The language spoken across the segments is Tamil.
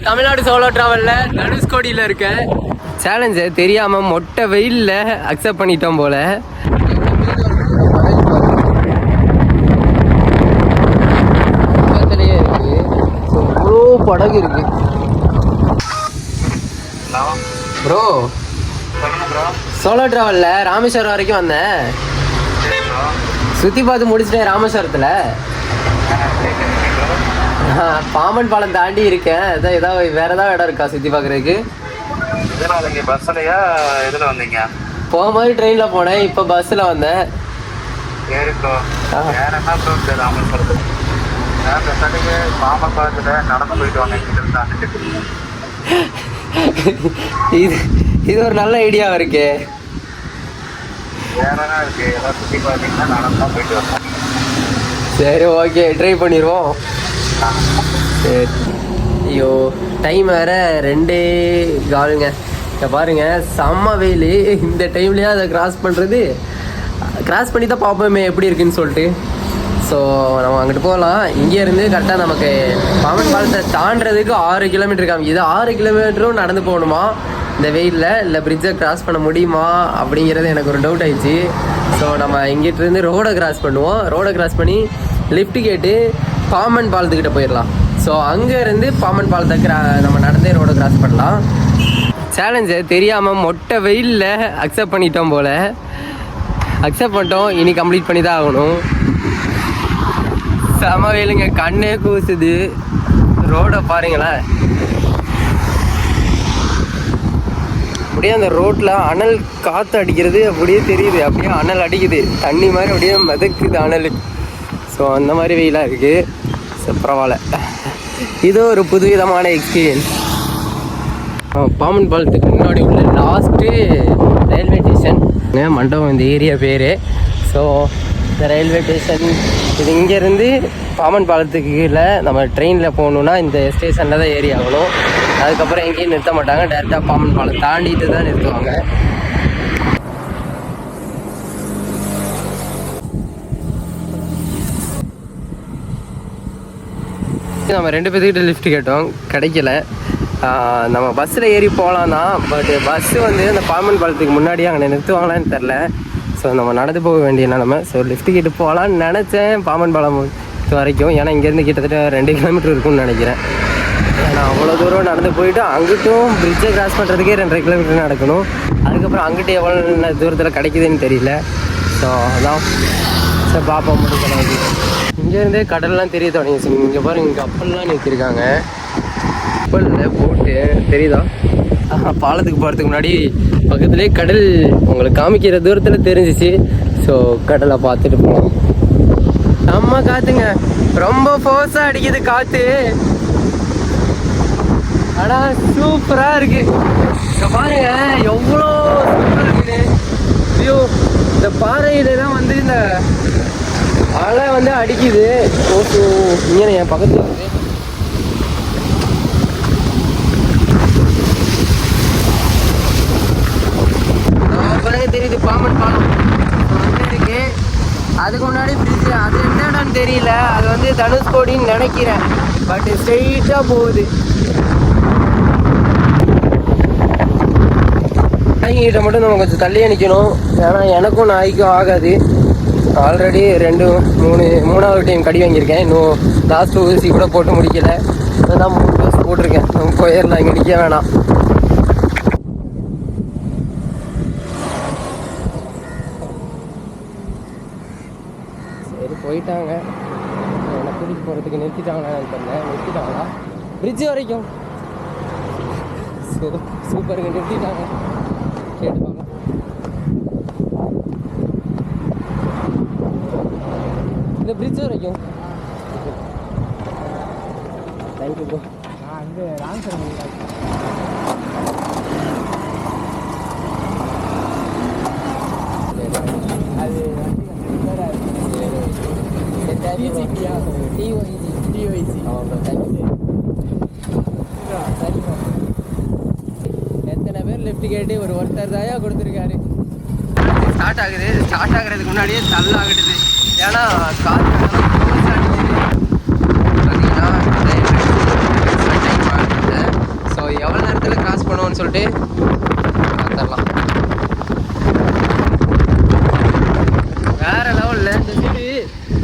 தமிழ்நாடு சோலோ டிராவல்ல தனுஷ்கோடியில் இருக்க சேலஞ்சை தெரியாம மொட்டை வெயில்ல அக்செப்ட் பண்ணிட்டோம் போல. பக்கத்துலயே இருக்கு. இவ்வளோ படகு இருக்கு ப்ரோ. சோலோ டிராவல்ல ராமேஸ்வரம் வரைக்கும் வந்தேன். சுத்தி பார்த்து முடிச்சிட்டேன் ராமேஸ்வரத்துல. பாம்பன் பாலம் தாண்டி இருக்கேன். ஏதாவது வேற ஏதாவது இடம் இருக்கா சுத்தி பாக்குறதுக்கு? பஸ்லயா எதுல வந்தீங்க? போகும்போது ட்ரெயின்ல போனேன், இப்ப பஸ்ல வந்தேன். பாம்பன் பாலத்துல நடந்து போயிட்டு வந்தேன். இது ஒரு நல்ல ஐடியா இருக்கு. வேற என்ன இருக்கு? ஏதாவது சுத்தி பார்த்தீங்கன்னா நடந்து தான் போயிட்டு வந்தேன். சரி, ஓகே, ட்ரை பண்ணிடுவோம். சரி. ஐயோ, டைம் வேற 2:15ங்க. இங்கே பாருங்க, செம்ம வெயில். இந்த டைம்லேயே அதை கிராஸ் பண்ணி தான் பார்ப்போமே எப்படி இருக்குன்னு சொல்லிட்டு. ஸோ நம்ம அங்கிட்டு போகலாம். இங்கேருந்து கரெக்டாக நமக்கு பாம்பன் பாலத்தை தாண்டதுக்கு 6 கிலோமீட்டர் காமிக்குது. 6 கிலோமீட்டரும் நடந்து போகணுமா இந்த வெயிலில்? இல்லை பிரிட்ஜை கிராஸ் பண்ண முடியுமா அப்படிங்கிறது எனக்கு ஒரு டவுட் ஆயிடுச்சு. ஸோ நம்ம இங்கிட்டிருந்து ரோடை கிராஸ் பண்ணுவோம். ரோடை கிராஸ் பண்ணி லிஃப்ட் கேட்டு பாம்பன் பாலத்துக்கிட்ட போயிடலாம். ஸோ அங்கேருந்து பாம்பன் பாலத்தை நம்ம நடந்தே ரோடை கிராஸ் பண்ணலாம். சேலஞ்சை தெரியாமல் மொட்டை வெயிலில் அக்செப்ட் பண்ணிட்டோம் போல். அக்செப்ட் பண்ணிட்டோம், இனி கம்ப்ளீட் பண்ணி தான் ஆகணும். செம வெயிலுங்க, கண்ணே கூசுது. ரோடை பாருங்களேன். அப்படியே அந்த ரோட்டில் அனல் காற்று அடிக்கிறது அப்படியே தெரியுது. அப்படியே அனல் அடிக்குது, தண்ணி மாதிரி அப்படியே மிதக்குது அனல். ஸோ அந்த மாதிரி வெயிலாக இருக்குது. ஸோ பரவாயில்ல, இது ஒரு புதுவிதமான எக்ஸ்பீரியன்ஸ். பாம்பன் பாலத்துக்கு முன்னாடி உள்ள லாஸ்ட்டு ரயில்வே ஸ்டேஷன் மண்டபம், இந்த ஏரியா பேர். ஸோ இந்த ரயில்வே ஸ்டேஷன் இது. இங்கேருந்து பாம்பன் பாலத்துக்கு கீழே நம்ம ட்ரெயினில் போகணுன்னா இந்த ஸ்டேஷனில் தான் ஏறி ஆகணும். அதுக்கப்புறம் எங்கேயும் நிறுத்த மாட்டாங்க, டேரெக்டாக பாம்பன் பாலம் தாண்டிட்டு தான் நிறுத்துவாங்க. நம்ம 2 பேர்த்துக்கிட்ட லிஃப்ட் கேட்டோம், கிடைக்கல. நம்ம பஸ்ஸில் ஏறி போகலாம் தான். பட் பஸ்ஸு வந்து அந்த பாம்பன் பாலத்துக்கு முன்னாடியே அங்கே நிறுத்துவாங்களான்னு தெரில. ஸோ நம்ம நடந்து போக வேண்டிய நிலமை. ஸோ லிஃப்ட் கேட்டு போகலான்னு நினச்சேன் பாம்பன் பாலம் வரைக்கும். ஏன்னா இங்கேருந்து கிட்டத்தட்ட 2 கிலோமீட்டர் இருக்கும்னு நினைக்கிறேன். ஏன்னா அவ்வளோ தூரம் நடந்து போயிட்டு அங்கிட்டும் பிரிட்ஜை கிராஸ் பண்ணுறதுக்கே 2.5 கிலோமீட்டர் நடக்கணும். அதுக்கப்புறம் அங்கிட்டு எவ்வளோ தூரத்தில் கிடைக்குதுன்னு தெரியல. ஸோ அதான் சரி பார்ப்போம், முடிக்கலாம். இங்கேருந்தே கடல்லாம் தெரிய தொடங்கிச்சு. இங்கே பாருங்க, இங்கே கப்பல்லாம் நிறுத்திருக்காங்க. கப்பலில் போட்டு தெரியுதா? பாலத்துக்கு போகிறதுக்கு முன்னாடி பக்கத்துலேயே கடல் உங்களுக்கு காமிக்கிற தூரத்தில் தெரிஞ்சிச்சு. ஸோ கடலை பார்த்துட்டு போகலாம். செம்ம காற்றுங்க, ரொம்ப ஃபோர்ஸாக அடிக்குது காற்று. ஆனால் சூப்பராக இருக்குது. இங்கே பாருங்க எவ்வளோ சூப்பராக இருக்குது வியூ. இந்த பாறையிலலாம் வந்து இந்த அலை வந்து அடிக்குது. ஓகே, இங்கே என் பக்கத்தில் வந்து தெரியுது பாம்பன் பாலம் இருக்கு. அதுக்கு முன்னாடி பிரிட்ஜ், அது என்ன இடம்னு தெரியல. அது வந்து தனுஷ்கோடின்னு நினைக்கிறேன். பட் ஸ்ட்ரெயிட்டாக போகுது. நாய்கிட்ட மட்டும் நம்ம கொஞ்சம் தள்ளியே நிற்கணும். ஏன்னா எனக்கும் நாய்க்கும் ஆகாது. ஆல்ரெடி 3வது டைம் கடி வாங்கியிருக்கேன். இன்னும் லாஸ்ட் ஊசி கூட போட்டு முடிக்கல. அதான் 3 டோஸ் போட்டிருக்கேன். போயிடலாம், இங்கே நிற்க வேணாம். போயிட்டாங்க. என்னை கூட்டிகிட்டு போகிறதுக்கு நிறுத்திட்டாங்களான்னு தெரியல. நிறுத்திட்டாங்களா பிரிட்ஜு வரைக்கும்? சூப்பருங்க, நிறுத்திட்டாங்க. கேட்டுப்பாங்க. இந்த பிரிட்ஜு வரைக்கும். Thank you bro. நான் வந்து ஆன்சர் அது எத்தனை பேர் லிஃப்ட் கேட்டு ஒருத்தர் தாயா கொடுத்துருக்காரு. ஸ்டார்ட் ஆகுது. ஸ்டார்ட் ஆகுறதுக்கு முன்னாடியே தள்ள ஆகிடுது. ஏன்னா காற்று அப்படின்னு சொல்லிட்டு தரலாம். வேற லெவலில் இந்த சைடு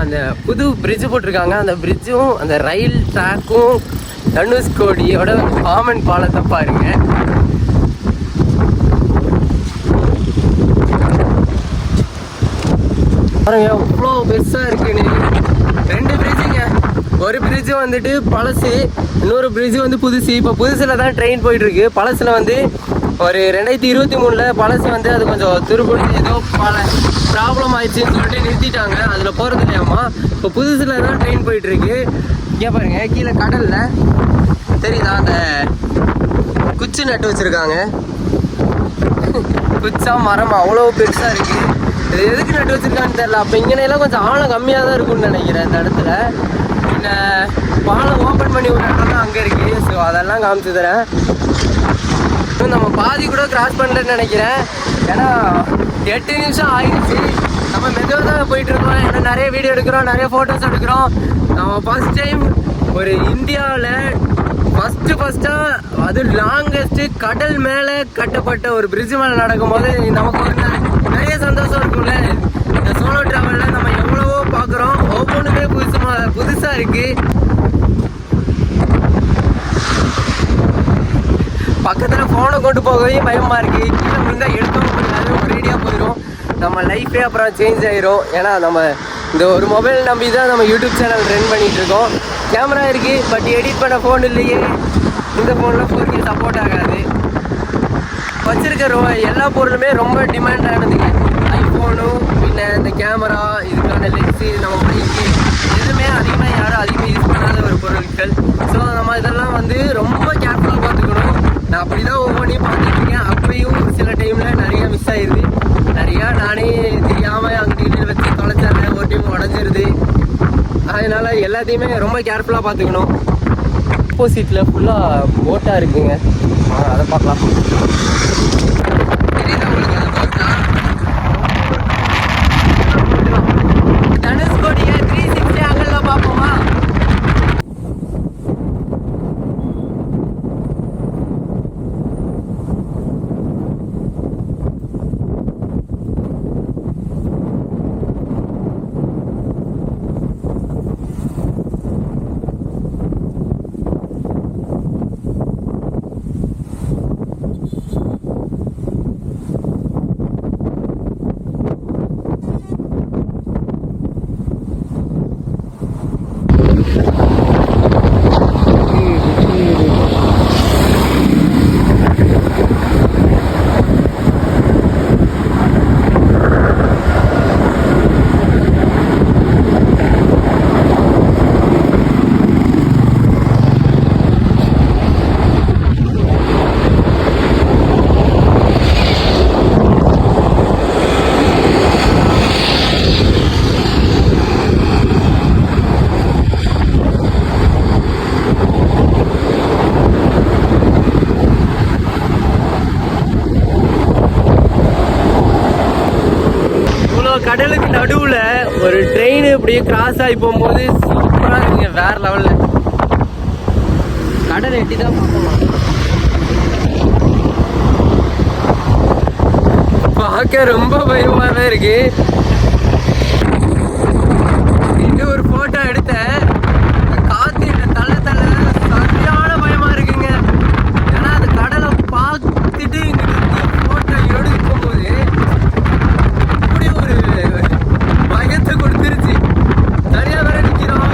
அந்த புது பிரிட்ஜு போட்டிருக்காங்க. அந்த பிரிட்ஜும் அந்த ரயில் ட்ராக்கும் தனுஷ்கோடியோட பாமன் பாலத்தை பாருங்க. பாருங்க எவ்வளோ பெருசாக இருக்குன்னு. 2 பிரிட்ஜுங்க. ஒரு பிரிட்ஜு வந்துட்டு பழசு, இன்னொரு பிரிட்ஜு வந்து புதுசு. இப்போ புதுசில் தான் ட்ரெயின் போயிட்டுருக்கு. பழசில் வந்து ஒரு 2023 பழசு வந்து அது கொஞ்சம் துருப்பிடிச்சு ஏதோ பல ப்ராப்ளம் ஆயிடுச்சுன்னு சொல்லிட்டு நிறுத்திட்டாங்க. அதில் போகிறது இல்லையாமா. இப்போ புதுசில் தான் ட்ரெயின் போயிட்டுருக்கு. இங்கே பாருங்க கீழே கடலில் தெரியுதா அந்த குச்சி நட்டு வச்சுருக்காங்க. குச்சா மரம் அவ்வளோ பெருசாக இருக்குது. இது எதுக்கு நட்டு வச்சுருக்கான்னு தெரில. அப்போ இங்கனையெல்லாம் கொஞ்சம் ஆழம் கம்மியாக தான் இருக்கும்னு நினைக்கிறேன் இந்த இடத்துல. பின்ன பாலம் ஓப்பன் பண்ணி விட்ற இடம் தான் அங்கே இருக்குது. ஸோ அதெல்லாம் காமிச்சு தரேன். இன்னும் நம்ம பாதி கூட கிராஸ் பண்ணலன்னு நினைக்கிறேன். ஏன்னா 8 நிமிஷம் ஆயிடுச்சு. நம்ம மெதுவாக தான் போயிட்டுருக்கோம். ஏன்னா நிறைய வீடியோ எடுக்கிறோம், நிறைய ஃபோட்டோஸ் எடுக்கிறோம். நம்ம ஃபஸ்ட் டைம் ஒரு இந்தியாவில் ஃபஸ்ட்டாக அது லாங்கஸ்ட்டு கடல் மேலே கட்டப்பட்ட ஒரு பிரிட்ஜ் மேலே நடக்கும்போது நமக்கு ஒரு நிறைய சந்தோஷம் இருக்கும்ல. இந்த சோலோ ட்ராவலில் நம்ம எவ்வளவோ பார்க்குறோம். ஒவ்வொன்றுமே புதுசாக இருக்குது. பக்கத்தில் ஃபோனை கொண்டு போகவே பயமாக இருக்குது. கீழே விழுந்தால் எடுக்கவும் முடியாது, ஒரேடியாக போயிடும். நம்ம லைஃபே அப்புறம் சேஞ்ச் ஆயிரும். ஏன்னா நம்ம இந்த ஒரு மொபைல் நம்பி தான் நம்ம யூடியூப் சேனல் ரன் பண்ணிகிட்ருக்கோம். கேமரா இருக்குது, பட் எடிட் பண்ண ஃபோன் இல்லையே. இந்த ஃபோனில் 4K சப்போர்ட் ஆகாது. வச்சுருக்க எல்லா பொருளுமே ரொம்ப டிமாண்டானதுங்க. ஐஃபோனும் பின்ன இந்த கேமரா, இதுக்கான லென்ஸு, நம்ம பைக்கு எதுவுமே அதிகமாக யூஸ் பண்ணாத ஒரு பொருட்கள். ஸோ நம்ம இதெல்லாம் வந்து ரொம்ப கேர்ஃபுல்லாக பார்த்துக்கணும். நான் அப்படி தான் ஒவ்வொன்றையும் பார்த்துட்ருக்கேன். அப்பயும் சில டைமில் நிறையா மிஸ் ஆயிடுது. நிறையா நானே தெரியாமல் அங்கிட்டு வச்சு தொலைச்சிடுறேன். ஒரு டைம் உடஞ்சிருது. அதனால் எல்லாத்தையுமே ரொம்ப கேர்ஃபுல்லாக பார்த்துக்கணும். ஆப்போசிட்டில் ஃபுல்லாக போட்டாக இருக்குங்க. அதை பார்க்கலாம். தெரியுதா உங்களுக்கு அந்த போட்டா? தனுஷ்கோடியை 360 ஆங்கிளில் பார்ப்போமா? கடலுக்கு நடுவில் ஒரு ட்ரெயின் இப்படியே கிராஸ் ஆகி போகும்போது சூப்பராக இருக்குங்க. வேற லெவலில் கடல் எட்டி தான் பார்க்கலாம். பார்க்க ரொம்ப பயமாகவே இருக்கு. இன்னும் ஒரு ஃபோட்டோ எடுத்தேன். காற்று தள்ள சரியான பயமாக இருக்குங்க. ஏன்னா அந்த கடலை பார்த்துட்டு இங்கிட்டு ஃபோட்டோ எடுக்கும் போது பயத்தை கொடுத்துருச்சு. தனியா வேற நிக்கிறோம்.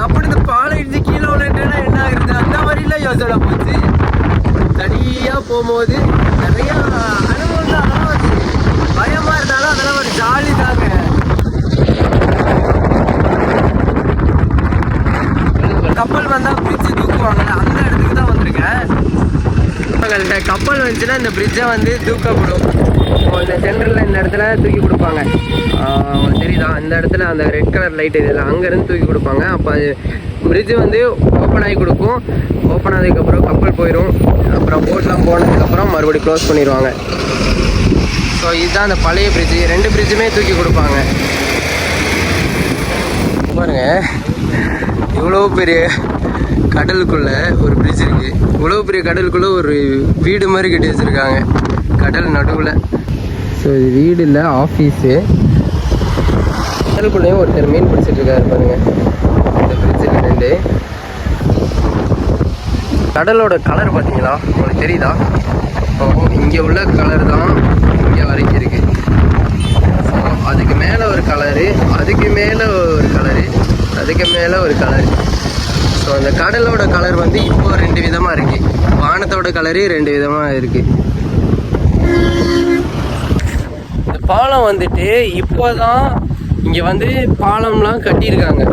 அப்படி இந்த பாலை இடிச்சு கீழே விளையாட்டுனா என்ன ஆகுது, அந்த மாதிரிலாம் யோசனை போச்சு. தனியா போகும்போது நிறைய அனுபவம் தான். அதெல்லாம் வந்து பயமா இருந்தாலும் அதெல்லாம் ஒரு ஜாலி தாங்க. கப்பல் வந்தா பிரிட்ஜு தூக்குவாங்கல்ல, அந்த இடத்துக்கு தான் வந்திருக்கேன். கப்பல் வந்துச்சுன்னா இந்த பிரிட்ஜை வந்து தூக்கப்படும். இந்த சென்டரில் இந்த இடத்துல தூக்கி கொடுப்பாங்க. உங்களுக்கு தெரியுதா, இந்த இடத்துல அந்த ரெட் கலர் லைட் இதில் அங்கேருந்து தூக்கி கொடுப்பாங்க. அப்போ அது பிரிட்ஜு வந்து ஓப்பன் ஆகி கொடுக்கும். ஓப்பன் ஆனதுக்கப்புறம் கப்பல் போயிடும். அப்புறம் போட்லாம் போனதுக்கப்புறம் மறுபடியும் க்ளோஸ் பண்ணிடுவாங்க. ஸோ இதுதான் அந்த பழைய பிரிட்ஜு. 2 பிரிட்ஜுமே தூக்கி கொடுப்பாங்க. பாருங்க இவ்வளோ பெரிய கடலுக்குள்ள ஒரு பிரிட்ஜ் இருக்குது. இவ்வளோ பெரிய கடலுக்குள்ளே ஒரு வீடு மாதிரி கட்டி வச்சுருக்காங்க கடல் நடுவில். ஸோ இது வீடு இல்லை, ஆஃபீஸு. கடலுக்குள்ளேயும் ஒருத்தர் மீன் பிடிச்சிட்டு இருக்காரு பாருங்க இந்த பிரிட்ஜில் நின்று. கடலோட கலர் பார்த்தீங்களா உங்களுக்கு தெரியுதா? இங்கே உள்ள கலர் தான் இங்கே வரைக்கும் இருக்குது. ஸோ அதுக்கு மேலே ஒரு கலரு, அதுக்கு மேலே ஒரு கலரு, அதுக்கு மேலே ஒரு கலரு. ஸோ அந்த கடலோட கலர் வந்து இப்போ 2 விதமாக இருக்குது. வானத்தோட கலரு 2 விதமாக இருக்குது. இந்த பாலம் வந்துட்டு இப்போ தான் இங்கே வந்து பாலம்லாம் கட்டியிருக்காங்க.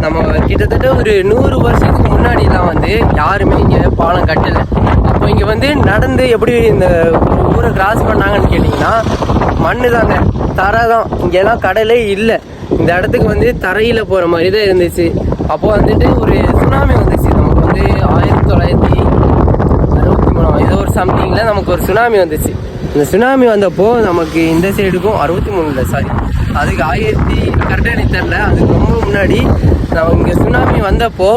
நம்ம கிட்டத்தட்ட ஒரு 100 வருஷத்துக்கு முன்னாடிலாம் வந்து யாருமே இங்கே பாலம் கட்டலை. அப்போ இங்கே வந்து நடந்து எப்படி இந்த ஊரை கிராஸ் பண்ணாங்கன்னு கேட்டிங்கன்னா மண்ணு தாங்க, தரை தான். இங்கெல்லாம் கடலே இல்லை. இந்த இடத்துக்கு வந்து தரையில் போகிற மாதிரி தான் இருந்துச்சு. அப்போ வந்துட்டு ஒரு சுனாமி வந்துச்சு. நமக்கு வந்து 1963 ஏதோ ஒரு சம்திங்கில் நமக்கு ஒரு சுனாமி வந்துச்சு. இந்த சுனாமி வந்தப்போ நமக்கு இந்த சைடுக்கும் 63 சாரி அதுக்கு 1000 கரெக்டாக எனக்கு தெரில, அதுக்கு ரொம்ப முன்னாடி நம்ம இங்கே சுனாமி வந்தப்போ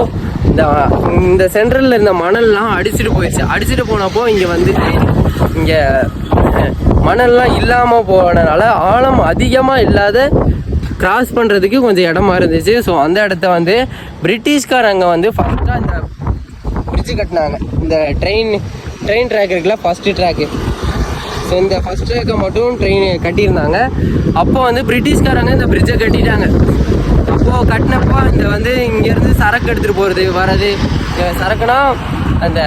இந்த சென்ட்ரலில் இருந்த மணல்லாம் அடிச்சுட்டு போயிடுச்சு. அடிச்சுட்டு போனப்போ இங்கே வந்துட்டு இங்கே மணல்லாம் இல்லாமல் போனதுனால ஆழம் அதிகமாக இல்லாத கிராஸ் பண்ணுறதுக்கு கொஞ்சம் இடமா இருந்துச்சு. ஸோ அந்த இடத்த வந்து பிரிட்டிஷ்காரங்க வந்து ஃபஸ்ட்டாக இந்த பிரிட்ஜு கட்டினாங்க. இந்த ட்ரெயின் ட்ராக் இருக்குல்ல, ஃபஸ்ட்டு ட்ராக்கு. ஸோ இந்த ஃபஸ்ட் ட்ராக்கை மட்டும் ட்ரெயின் கட்டியிருந்தாங்க. அப்போ வந்து பிரிட்டிஷ்காரங்க இந்த பிரிட்ஜை கட்டிட்டாங்க. அப்போது கட்டினப்போ இந்த வந்து இங்கேருந்து சரக்கு எடுத்துகிட்டு போகிறது வர்றது, சரக்குனா அந்த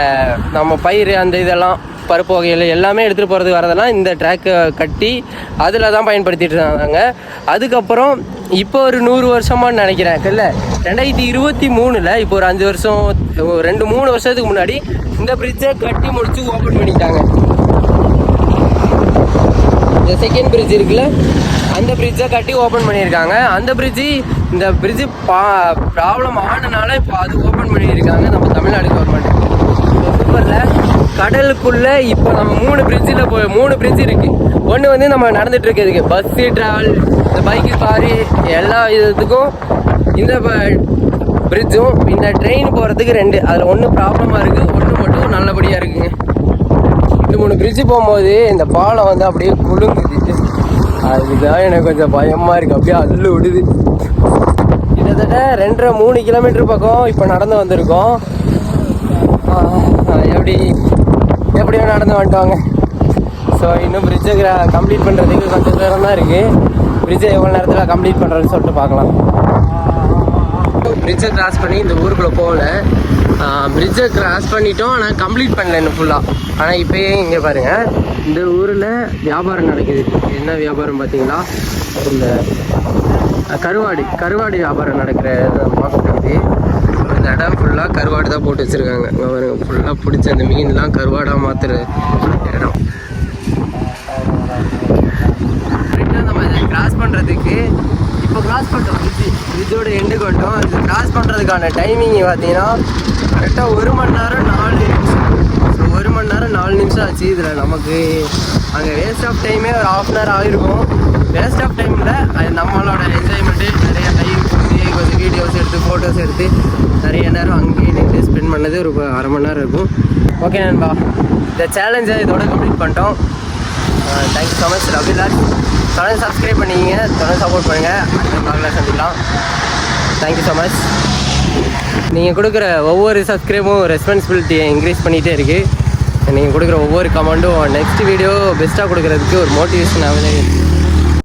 நம்ம பயிர் அந்த இதெல்லாம் பருப்பு வகைகள் எல்லாமே எடுத்துகிட்டு போகிறது வரதெல்லாம் இந்த ட்ராக்கை கட்டி அதில் தான் பயன்படுத்திட்டு இருந்தாங்க. அதுக்கப்புறம் இப்போ ஒரு 100 வருஷமானு நினைக்கிறேன் இல்லை 2023 இப்போ ஒரு 5 வருஷம் 2-3 வருஷத்துக்கு முன்னாடி இந்த பிரிட்ஜை கட்டி முடித்து ஓப்பன் பண்ணிட்டாங்க. இந்த செகண்ட் பிரிட்ஜ் இருக்குல்ல, அந்த பிரிட்ஜை கட்டி ஓப்பன் பண்ணியிருக்காங்க. அந்த இந்த பிரிட்ஜு ப்ராப்ளம் ஆனனால இப்போ அது ஓப்பன் பண்ணியிருக்காங்க நம்ம தமிழ்நாடு கவர்மெண்ட். சூப்பரில் கடலுக்குள்ளே இப்போ நம்ம 3 பிரிட்ஜ் இருக்குது. ஒன்று வந்து நம்ம நடந்துகிட்டு இருக்கிறதுக்கு பஸ்ஸு ட்ராவல், இந்த பைக்கு காரு எல்லா இதுக்கும் இந்த பிரிட்ஜும், இந்த ட்ரெயின் போகிறதுக்கு 2. அதில் ஒன்று ப்ராப்ளமாக இருக்குது, ஒன்று மட்டும் நல்லபடியாக இருக்குங்க. 3 பிரிட்ஜு போகும்போது இந்த பாலம் வந்து அப்படியே குலுங்குது. அதுதான் எனக்கு கொஞ்சம் பயமாக இருக்குது. அப்படியே அள்ளு விடுது. கிட்டத்தட்ட 2.5-3 கிலோமீட்டர் பக்கம் இப்போ நடந்து வந்திருக்கோம். எப்படியோ நடந்து வந்துட்டோங்க. ஸோ இன்னும் பிரிட்ஜை கம்ப்ளீட் பண்ணுறதுக்கு கொஞ்சம் தூரம் தான் இருக்குது. பிரிட்ஜை எவ்வளோ நேரத்தில் கம்ப்ளீட் பண்ணுறதுன்னு சொல்லிட்டு பார்க்கலாம். பிரிட்ஜை கிராஸ் பண்ணி இந்த ஊருக்குள்ளே போகல. பிரிட்ஜை கிராஸ் பண்ணிட்டோம், ஆனால் கம்ப்ளீட் பண்ணல இன்னும் ஃபுல்லாக. ஆனால் இப்போயே இங்கே பாருங்கள், இந்த ஊரில் வியாபாரம் நடக்குது. என்ன வியாபாரம் பார்த்தீங்கன்னா, இந்த கருவாடு வியாபாரம் நடக்கிற பார்க்குறது. இந்த இடம் ஃபுல்லாக கருவாடு தான் போட்டு வச்சுருக்காங்க. இங்கே பாருங்கள், ஃபுல்லாக பிடிச்ச அந்த மீன்லாம் கருவாடாக மாற்றுற இடம். கரெக்டாக நம்ம இதை கிராஸ் பண்ணுறதுக்கு இப்போ கிராஸ் பண்ணிட்டோம். பிரிட்ஜோட எண்டுக்கு வந்துட்டோம். இது கிராஸ் பண்ணுறதுக்கான டைமிங் பார்த்தீங்கன்னா கரெக்டாக 1 மணி நேரம் 4 நிமிஷம். ஸோ 1 மணி நேரம் 4 நிமிஷம் ஆச்சு. இதில் நமக்கு அங்கே வேஸ்ட் ஆஃப் டைமே ஒரு 1/2 மணி நேரம் ஆகிருக்கும். வேஸ்ட் ஆஃப் டைமில் அது நம்மளோட என்ஜாய்மெண்ட்டு, நிறைய டைம் கொடுத்து கொஞ்சம் வீடியோஸ் எடுத்து ஃபோட்டோஸ் எடுத்து நிறைய நேரம் அங்கேயே நின்று ஸ்பெண்ட் பண்ணது ஒரு 1/2 மணி நேரம் இருக்கும். ஓகே நண்பா, இந்த சேலஞ்சை இதோட கம்ப்ளீட் பண்ணிட்டோம். Thank you so much. Love you lot. தொடர்ந்து சப்ஸ்கிரைப் பண்ணிக்கிங்க, தொடர்ந்து சப்போர்ட் பண்ணுங்கள். அடுத்த vlogல சந்திக்கலாம். Thank you so much. நீங்கள் கொடுக்குற ஒவ்வொரு சப்ஸ்கிரைபும் ரெஸ்பான்சிபிலிட்டியை இன்க்ரீஸ் பண்ணிகிட்டே இருக்குது. நீங்கள் கொடுக்குற ஒவ்வொரு கமெண்ட்டும் நெக்ஸ்ட் வீடியோ பெஸ்ட்டாக கொடுக்குறதுக்கு ஒரு மோட்டிவேஷனாகவே இருக்குது.